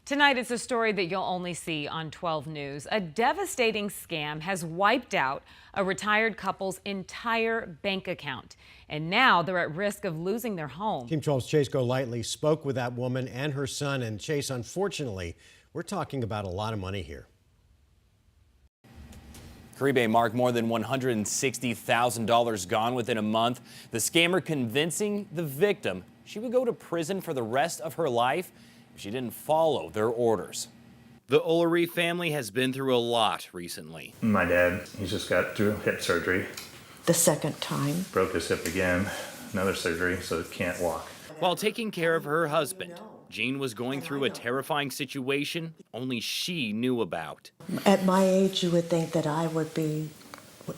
Tonight, it's a story that you'll only see on 12 News. A devastating scam has wiped out a retired couple's entire bank account. And now they're at risk of losing their home. Team 12's Chase Golightly spoke with that woman and her son. And Chase, unfortunately, we're talking about a lot of money here. Caribe marked more than $160,000 gone within a month. The scammer convincing the victim she would go to prison for the rest of her life if she didn't follow their orders. The Ullery family has been through a lot recently. My dad, he's just got through hip surgery. The second time. Broke his hip again, another surgery, so can't walk. While taking care of her husband, Jean was going through a terrifying situation only she knew about. At my age, you would think that I would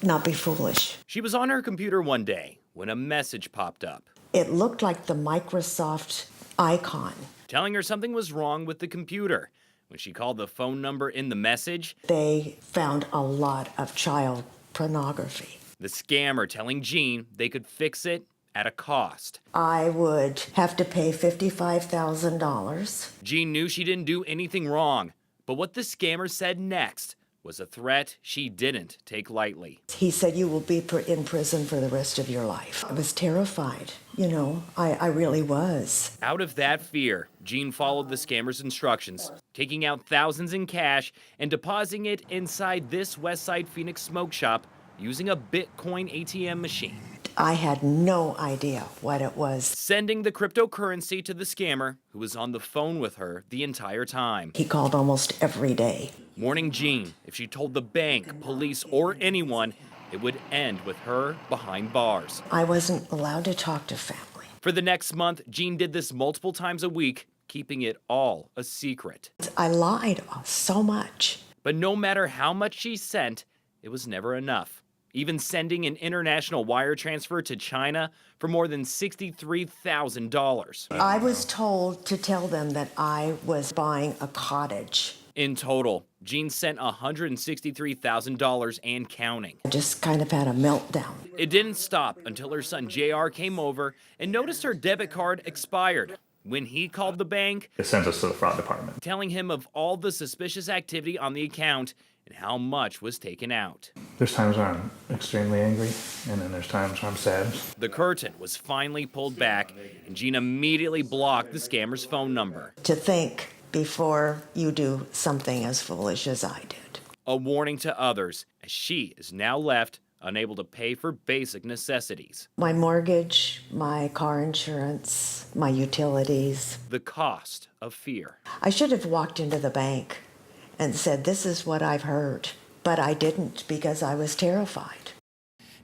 not be foolish. She was on her computer one day when a message popped up. It looked like the Microsoft icon. Telling her something was wrong with the computer. When she called the phone number in the message, they found a lot of child pornography. The scammer telling Jean they could fix it at a cost. I would have to pay $55,000. Jean knew she didn't do anything wrong, but what the scammer said next was a threat she didn't take lightly. He said, "You will be in prison for the rest of your life." I was terrified. You know, I really was. Out of that fear, Jean followed the scammer's instructions, taking out thousands in cash and depositing it inside this Westside Phoenix smoke shop using a Bitcoin ATM machine. I had no idea what it was. Sending the cryptocurrency to the scammer, who was on the phone with her the entire time. He called almost every day. Warning Jean, if she told the bank, police, or anyone, it would end with her behind bars. I wasn't allowed to talk to family. For the next month, Jean did this multiple times a week, keeping it all a secret. I lied so much. But no matter how much she sent, it was never enough. Even sending an international wire transfer to China for more than $63,000. I was told to tell them that I was buying a cottage. In total, Jean sent $163,000 and counting. I just kind of had a meltdown. It didn't stop until her son JR came over and noticed her debit card expired. When he called the bank, It sends us to the fraud department. telling him of all the suspicious activity on the account and how much was taken out. There's times where I'm extremely angry, and then there's times where I'm sad. The curtain was finally pulled back, and Jean immediately blocked the scammer's phone number. To think before you do something as foolish as I did. A warning to others, as she is now left unable to pay for basic necessities. My mortgage, my car insurance, my utilities. The cost of fear. I should have walked into the bank and said, "This is what I've heard." But I didn't because I was terrified.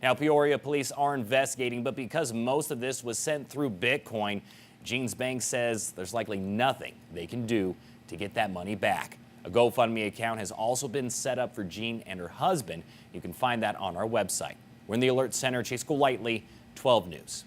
Now, Peoria police are investigating, but because most of this was sent through Bitcoin, Jean's bank says there's likely nothing they can do to get that money back. A GoFundMe account has also been set up for Jean and her husband. You can find that on our website. We're in the Alert Center. Chase Golightly, 12 News.